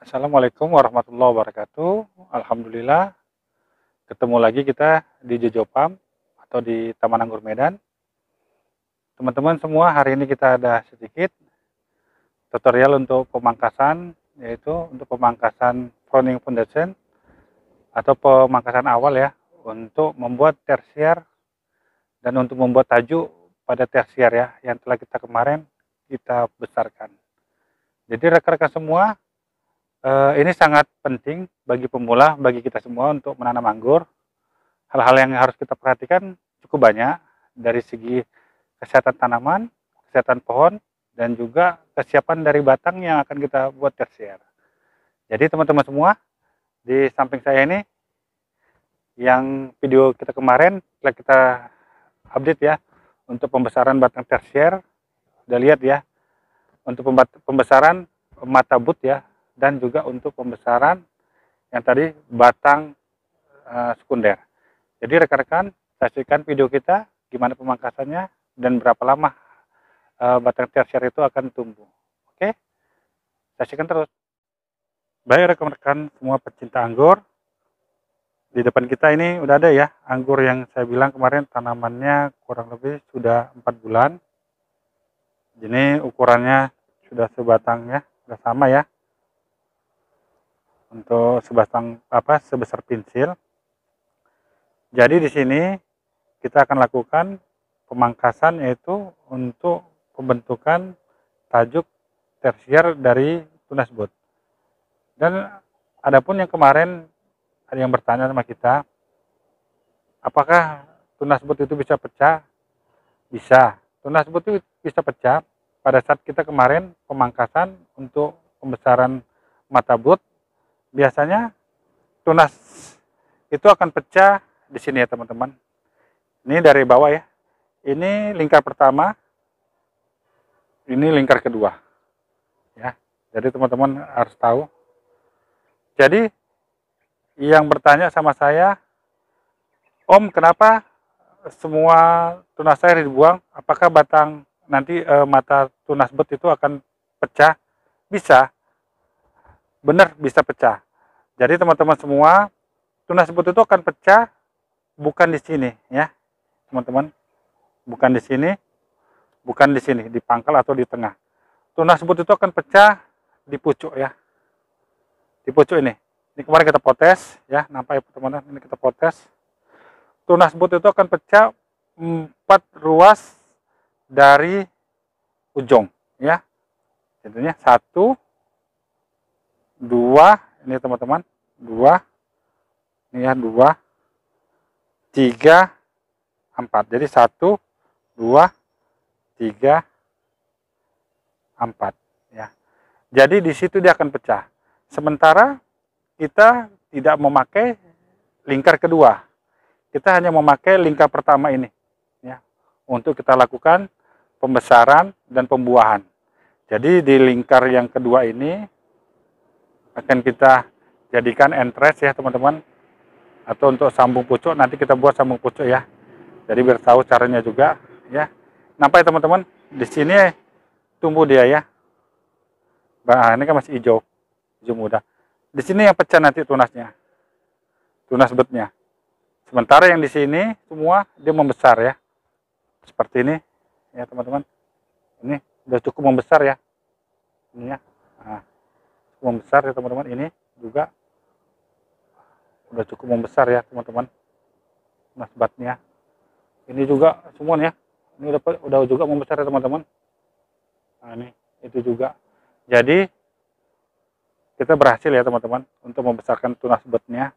Assalamualaikum warahmatullahi wabarakatuh. Alhamdulillah, ketemu lagi kita di Jojo Farm atau di Taman Anggur Medan. Teman-teman semua, hari ini kita ada sedikit tutorial untuk pemangkasan, yaitu untuk pemangkasan pruning foundation atau pemangkasan awal ya, untuk membuat tersier dan untuk membuat tajuk pada tersier ya, yang telah kita kemarin kita besarkan. Jadi rekan-rekan semua, ini sangat penting bagi pemula, bagi kita semua untuk menanam anggur. Hal-hal yang harus kita perhatikan cukup banyak dari segi kesehatan tanaman, kesehatan pohon, dan juga kesiapan dari batang yang akan kita buat tersier. Jadi teman-teman semua, di samping saya ini, yang video kita kemarin telah kita update ya, untuk pembesaran batang tersier, udah lihat ya, untuk pembesaran mata but ya, dan juga untuk pembesaran yang tadi batang sekunder. Jadi rekan-rekan, saksikan video kita gimana pemangkasannya dan berapa lama batang tersier itu akan tumbuh. Oke, saksikan terus. Baik rekan-rekan semua pecinta anggur, di depan kita ini udah ada ya anggur yang saya bilang kemarin tanamannya kurang lebih sudah 4 bulan. Ini ukurannya sudah sebatang ya, sudah sama ya. Untuk sebesar pensil. Jadi di sini kita akan lakukan pemangkasan, yaitu untuk pembentukan tajuk tersier dari tunas bud. Dan adapun yang kemarin ada yang bertanya sama kita, apakah tunas bud itu bisa pecah? Bisa. Tunas bud itu bisa pecah pada saat kita kemarin pemangkasan untuk pembesaran mata bud. Biasanya tunas itu akan pecah di sini ya teman-teman. Ini dari bawah ya. Ini lingkar pertama, ini lingkar kedua. Ya. Jadi teman-teman harus tahu. Jadi yang bertanya sama saya, Om, kenapa semua tunas saya dibuang? Apakah batang nanti mata tunas bud itu akan pecah? Bisa. Benar, bisa pecah. Jadi teman-teman semua, tunas bud itu akan pecah bukan di sini ya, teman-teman. Bukan di sini, bukan di sini, di pangkal atau di tengah. Tunas bud itu akan pecah di pucuk ya. Di pucuk ini. Ini kemarin kita potes ya, nampak ya teman-teman, ini kita potes. Tunas bud itu akan pecah 4 ruas dari ujung ya. Jadinya 1, 2, ini teman-teman, 2, ini ya 2, 3, 4. Jadi 1, 2, 3, 4 ya. Jadi di situ dia akan pecah. Sementara kita tidak memakai lingkar kedua. Kita hanya memakai lingkar pertama ini ya, untuk kita lakukan pembesaran dan pembuahan. Jadi di lingkar yang kedua ini akan kita jadikan entres ya teman-teman, atau untuk sambung pucuk nanti kita buat sambung pucuk ya. Jadi biar tahu caranya juga ya. Nampak ya teman-teman, di sini tumbuh dia ya. Nah, ini kan masih hijau, hijau muda. Di sini yang pecah nanti tunasnya, tunas budnya. Sementara yang di sini semua dia membesar ya, seperti ini ya teman-teman. Ini sudah cukup membesar ya, ini ya. Nah, cukup membesar ya teman-teman. Ini juga sudah cukup membesar ya teman-teman. Tunas budnya. Ini juga semuanya. Ini udah juga membesar ya teman-teman. Nah, ini itu juga. Jadi kita berhasil ya teman-teman untuk membesarkan tunas budnya.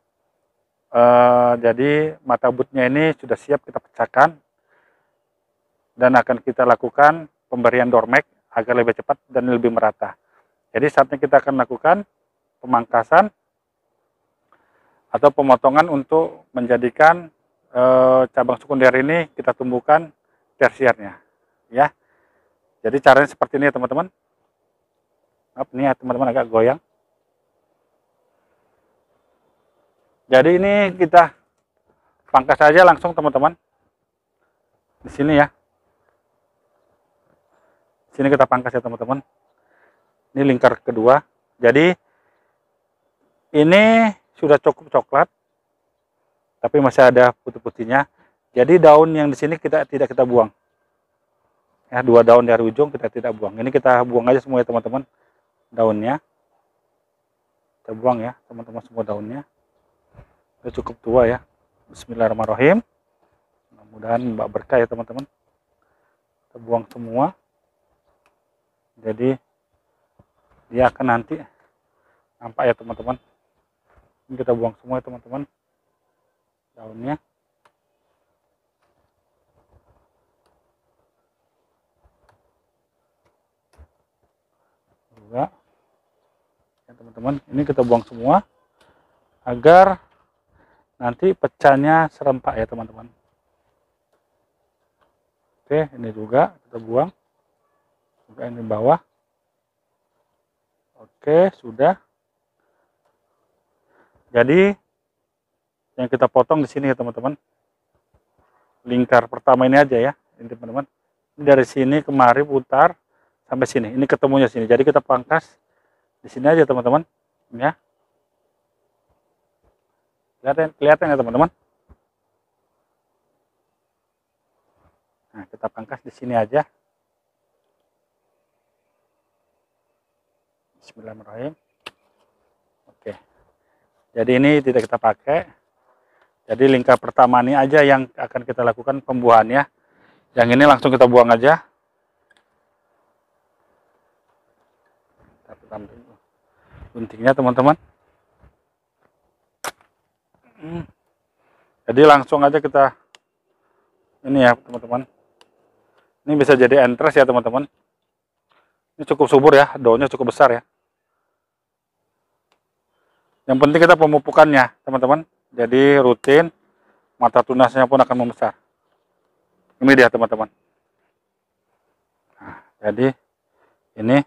Jadi mata budnya ini sudah siap kita pecahkan dan akan kita lakukan pemberian dormek agar lebih cepat dan lebih merata. Jadi saatnya kita akan lakukan pemangkasan atau pemotongan untuk menjadikan cabang sekunder ini kita tumbuhkan tersiernya ya. Jadi caranya seperti ini ya teman-teman. Ini ya teman-teman, agak goyang. Jadi ini kita pangkas saja langsung teman-teman. Di sini ya. Sini kita pangkas ya teman-teman. Ini lingkar kedua. Jadi Ini sudah cukup coklat, tapi masih ada putih-putihnya. Jadi daun yang di sini tidak kita buang. Ya, 2 daun dari ujung kita tidak buang. Ini kita buang aja semua ya teman-teman, daunnya. Kita buang ya teman-teman semua daunnya. Sudah cukup tua ya. Bismillahirrahmanirrahim. Mudah-mudahan mbak berkah ya teman-teman. Kita buang semua. Jadi dia akan nanti nampak ya teman-teman. Ini kita buang semua ya teman-teman, daunnya. Juga ya teman-teman, ini kita buang semua agar nanti pecahnya serempak ya teman-teman. Oke, ini juga kita buang juga ini bawah. Oke, sudah. Jadi yang kita potong di sini ya teman-teman, lingkar pertama ini aja ya ini teman-teman. Ini dari sini kemari putar sampai sini, ini ketemunya sini. Jadi kita pangkas di sini aja teman-teman, ya. Kelihatan ya teman-teman. Nah, kita pangkas di sini aja. Bismillahirrahmanirrahim. Oke. Jadi ini tidak kita pakai. Jadi lingkar pertama ini aja yang akan kita lakukan pembuahannya. Yang ini langsung kita buang aja. Kita ambil guntingnya teman-teman. Jadi langsung aja kita ini ya teman-teman. Ini bisa jadi entres ya teman-teman. Ini cukup subur ya, daunnya cukup besar ya. Yang penting kita pemupukannya teman-teman. Jadi rutin, mata tunasnya pun akan membesar. Ini dia teman-teman. Nah, jadi ini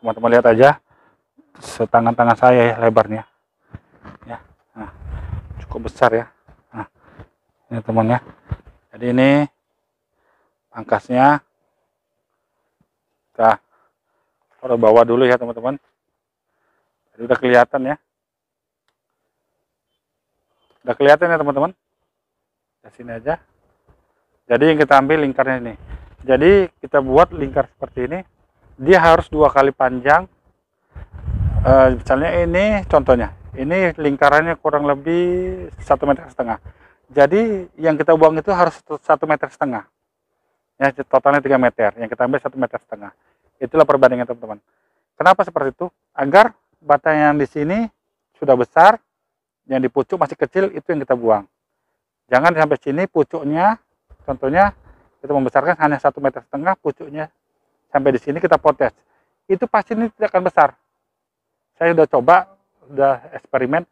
teman-teman lihat aja setangan-tangan saya ya lebarnya. Ya, nah, cukup besar ya. Nah, ini teman ya. Jadi ini pangkasnya kita taruh bawah dulu ya teman-teman. Jadi udah kelihatan ya. Udah kelihatan ya teman-teman. Di sini aja. Jadi yang kita ambil lingkarnya ini. Jadi kita buat lingkar seperti ini. Dia harus 2 kali panjang. Misalnya ini contohnya. Ini lingkarannya kurang lebih 1,5 meter. Jadi yang kita buang itu harus 1,5 meter. Ya, totalnya 3 meter. Yang kita ambil 1,5 meter. Itulah perbandingan teman-teman. Kenapa seperti itu? Agar batang yang di sini sudah besar, yang di pucuk masih kecil, itu yang kita buang. Jangan sampai sini pucuknya, contohnya kita membesarkan hanya 1,5 meter, pucuknya sampai di sini kita potes. Itu pasti ini tidak akan besar. Saya sudah coba, sudah eksperimen,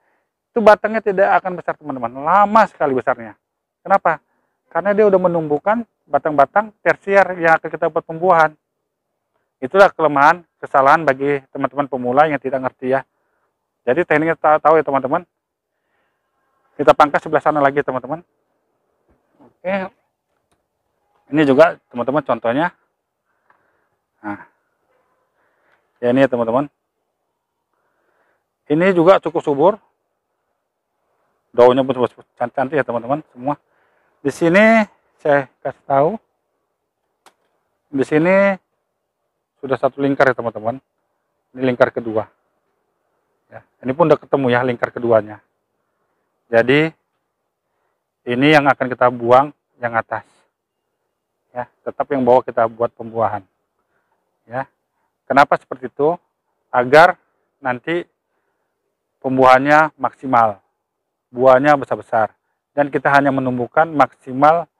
itu batangnya tidak akan besar teman-teman. Lama sekali besarnya. Kenapa? Karena dia sudah menumbuhkan batang-batang tersier yang akan kita buat pembuahan. Itulah kelemahan, kesalahan bagi teman-teman pemula yang tidak ngerti ya. Jadi tekniknya tahu ya teman-teman. Kita pangkas sebelah sana lagi teman-teman. Oke. Ini juga teman-teman contohnya. Nah. Ya ini ya teman-teman. Ini juga cukup subur. Daunnya pun cantik ya teman-teman semua. Di sini saya kasih tahu. Di sini sudah 1 lingkar ya teman-teman. Ini lingkar kedua. Ya, ini pun udah ketemu ya lingkar keduanya. Jadi ini yang akan kita buang yang atas. Ya, tetap yang bawah kita buat pembuahan. Ya. Kenapa seperti itu? Agar nanti pembuahannya maksimal. Buahnya besar-besar. Dan kita hanya menumbuhkan maksimal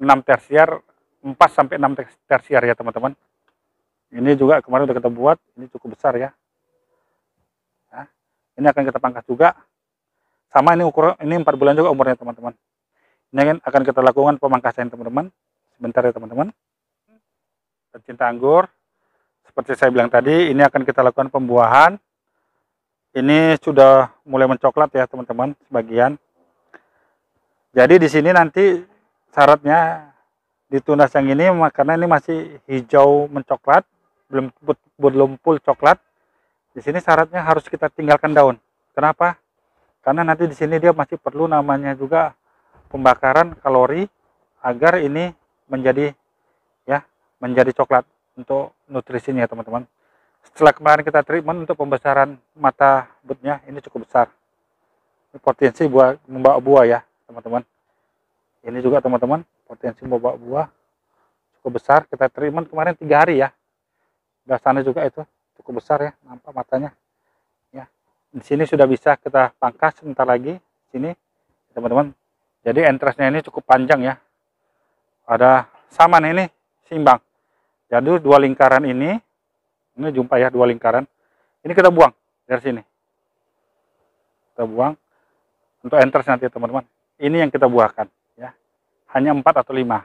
6 tersier, 4 sampai 6 tersier ya teman-teman. Ini juga kemarin udah kita buat, ini cukup besar ya. Nah, ini akan kita pangkas juga. Sama ini ukuran, ini 4 bulan juga umurnya teman-teman. Ini akan kita lakukan pemangkasan teman-teman. Sebentar ya teman-teman. Pencinta anggur, seperti saya bilang tadi, ini akan kita lakukan pembuahan. Ini sudah mulai mencoklat ya teman-teman, sebagian. Jadi di sini nanti syaratnya di tunas yang ini, karena ini masih hijau mencoklat, belum full coklat. Di sini syaratnya harus kita tinggalkan daun. Kenapa? Karena nanti di sini dia masih perlu namanya juga pembakaran kalori agar ini menjadi ya menjadi coklat untuk nutrisinya teman-teman. Setelah kemarin kita treatment untuk pembesaran mata butnya, ini cukup besar. Ini potensi buat membawa buah ya teman-teman. Ini juga teman-teman potensi membawa buah cukup besar. Kita treatment kemarin 3 hari ya. Di sana juga itu cukup besar ya, nampak matanya. Ya, di sini sudah bisa kita pangkas sebentar lagi. Sini teman-teman. Jadi entrance-nya ini cukup panjang ya. Ada saman ini seimbang. Jadi 2 lingkaran ini jumpa ya 2 lingkaran. Ini kita buang dari sini. Kita buang untuk entrance nanti teman-teman. Ini yang kita buahkan ya. Hanya 4 atau 5.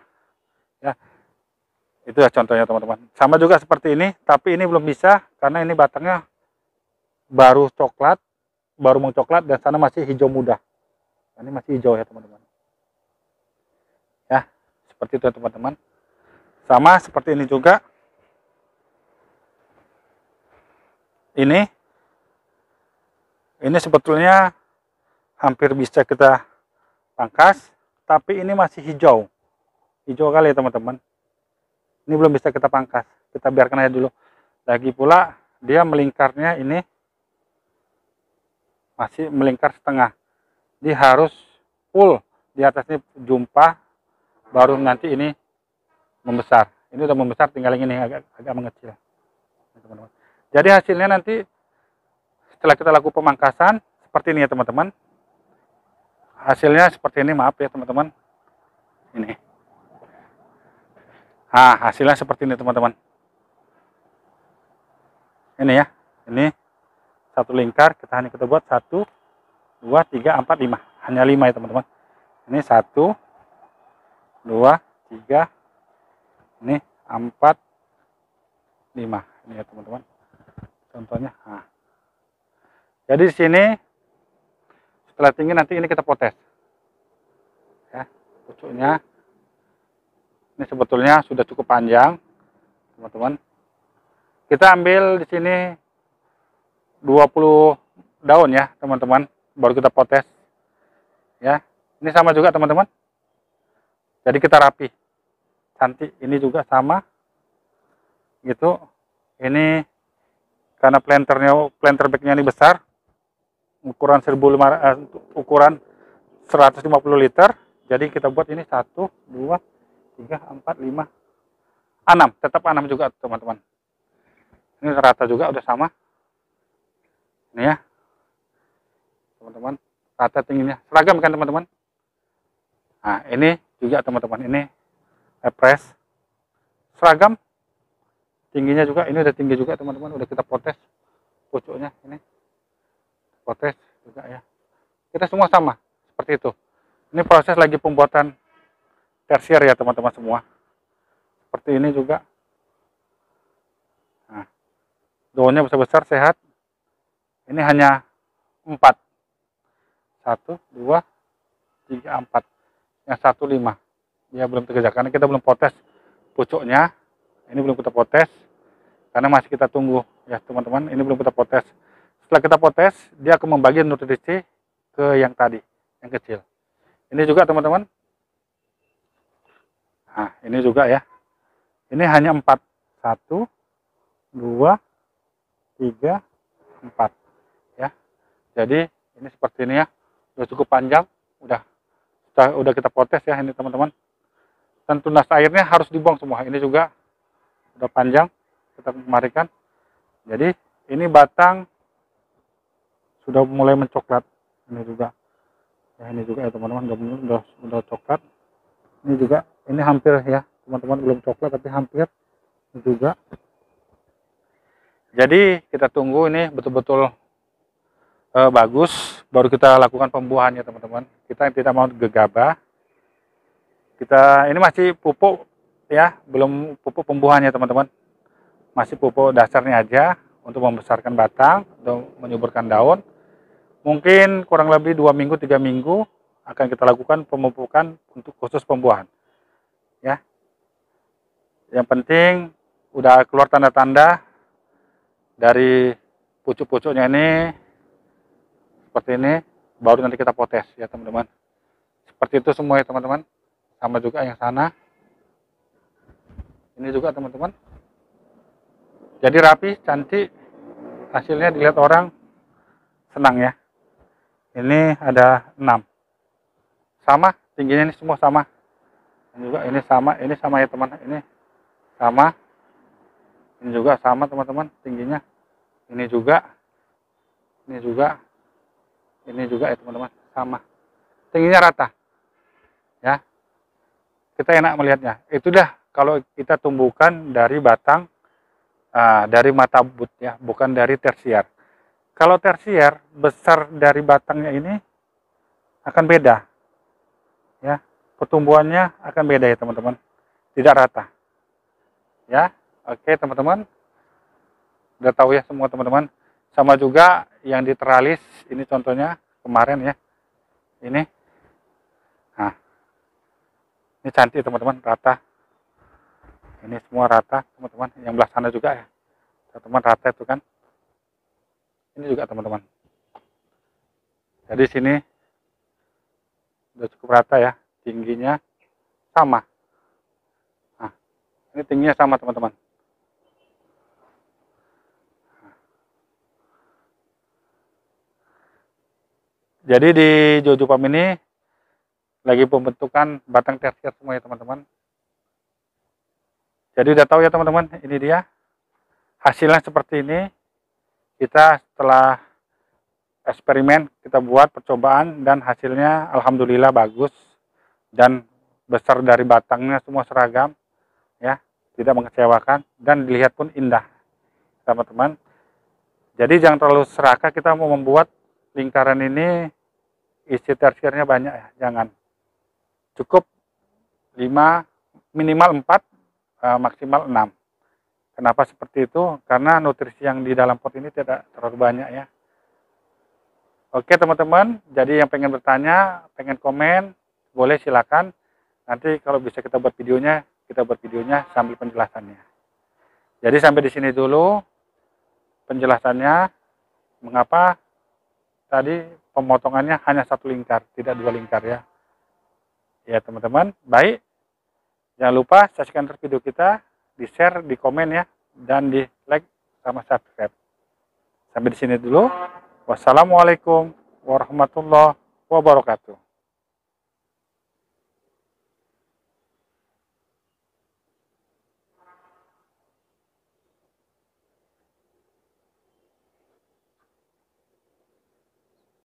Ya. Itu ya contohnya teman-teman. Sama juga seperti ini, tapi ini belum bisa karena ini batangnya baru coklat, baru mau coklat dan sana masih hijau muda. Ini masih hijau ya teman-teman. Ya, seperti itu ya teman-teman. Sama seperti ini juga. Ini sebetulnya hampir bisa kita pangkas, tapi ini masih hijau. Hijau kali ya teman-teman. Ini belum bisa kita pangkas. Kita biarkan aja dulu. Lagi pula dia melingkarnya ini masih melingkar setengah. Dia harus full di atasnya jumpa, baru nanti ini membesar. Ini udah membesar, tinggal yang ini agak mengecil. Teman-teman. Jadi hasilnya nanti setelah kita lakukan pemangkasan seperti ini ya teman-teman. Hasilnya seperti ini, maaf ya teman-teman. Ini. Nah, hasilnya seperti ini teman-teman. Ini ya. Ini satu lingkar, kita buat 1, 2, 3, 4, 5. Hanya 5 ya teman-teman. Ini 1, 2, 3, ini 4, 5. Ini ya teman-teman. Contohnya. Nah. Jadi di sini setelah tinggi nanti ini kita potes. Ya, pucuknya. Ini sebetulnya sudah cukup panjang, teman-teman. Kita ambil di sini 20 daun ya, teman-teman. Baru kita potes. Ya, ini sama juga teman-teman. Jadi kita rapi, cantik. Ini juga sama, gitu. Ini karena planter bagnya ini besar, ukuran 150 liter. Jadi kita buat ini 1, 2, 3, 4, 5, 6. Tetap 6 juga teman-teman. Ini rata juga udah sama. Ini ya, teman-teman. Rata tingginya. Seragam kan teman-teman. Nah ini juga teman-teman. Ini press. Seragam. Tingginya juga. Ini udah tinggi juga teman-teman. Udah kita potes pucuknya. Ini. Potes juga ya. Kita semua sama. Seperti itu. Ini proses lagi pembuatan tersier ya teman-teman semua. Seperti ini juga. Nah, daunnya besar-besar, sehat. Ini hanya 4. 1, 2, 3, 4. Yang 1, 5. Dia belum terkejar karena kita belum potes pucuknya. Ini belum kita potes karena masih kita tunggu ya teman-teman. Ini belum kita potes. Setelah kita potes, dia akan membagi nutrisi ke yang tadi, yang kecil. Ini juga teman-teman. Nah, ini juga ya. Ini hanya 4. 1, 2, 3, 4. Ya. Jadi ini seperti ini ya. Sudah cukup panjang. Udah kita potes ya ini teman-teman. Dan tunas airnya harus dibuang semua. Ini juga udah panjang. Kita kemarikan. Jadi ini batang sudah mulai mencoklat. Ini juga. Ya ini juga ya teman-teman. Udah coklat. Ini juga, ini hampir ya teman-teman, belum coklat tapi hampir. Ini juga. Jadi kita tunggu ini betul-betul bagus, baru kita lakukan pembuahannya teman-teman. Kita tidak mau gegabah. Ini masih pupuk ya, belum pupuk pembuahannya teman-teman. Masih pupuk dasarnya aja untuk membesarkan batang, untuk menyuburkan daun. Mungkin kurang lebih 2 minggu, 3 minggu akan kita lakukan pemupukan untuk khusus pembuahan. Ya. Yang penting udah keluar tanda-tanda dari pucuk-pucuknya ini seperti ini. baru nanti kita potes ya teman-teman. Seperti itu semua ya teman-teman. Sama juga yang sana. Ini juga teman-teman. Jadi rapi, cantik. Hasilnya dilihat orang senang ya. Ini ada 6. Sama, tingginya ini semua sama. Ini juga ini sama ya teman. Ini sama. Ini juga sama teman-teman tingginya. Ini juga ya teman-teman, sama. Tingginya rata. Ya. Kita enak melihatnya. Itu dah kalau kita tumbuhkan dari batang, dari mata but ya, bukan dari tersier. Kalau tersier besar dari batangnya ini akan beda. Ya, pertumbuhannya akan beda ya teman-teman. Tidak rata. Ya, oke teman-teman. Udah tahu ya semua teman-teman. Sama juga yang di teralis, ini contohnya kemarin ya. Ini. Nah, ini cantik teman-teman, rata. Ini semua rata teman-teman. Yang belah sana juga ya. Teman-teman rata itu kan. Ini juga teman-teman. Jadi sini udah cukup rata ya. Tingginya sama. Nah, ini tingginya sama teman-teman. Jadi di Jojo Farm ini lagi pembentukan batang tersier semua ya teman-teman. Jadi udah tahu ya teman-teman, ini dia hasilnya seperti ini. Kita setelah eksperimen, kita buat percobaan dan hasilnya alhamdulillah bagus dan besar dari batangnya semua seragam ya, tidak mengecewakan dan dilihat pun indah teman-teman. Jadi jangan terlalu serakah kita mau membuat lingkaran ini isi tersiernya banyak ya, jangan. Cukup 5, minimal 4, maksimal 6. Kenapa seperti itu? Karena nutrisi yang di dalam pot ini tidak terlalu banyak ya. Oke teman-teman, jadi yang pengen bertanya, pengen komen, boleh silakan. Nanti kalau bisa kita buat videonya sambil penjelasannya. Jadi sampai di sini dulu penjelasannya, mengapa tadi pemotongannya hanya 1 lingkar, tidak 2 lingkar ya. Ya teman-teman, baik. Jangan lupa saksikan terus video kita, di-share, di komen ya, dan di like sama subscribe. Sampai di sini dulu. Wassalamualaikum warahmatullahi wabarakatuh.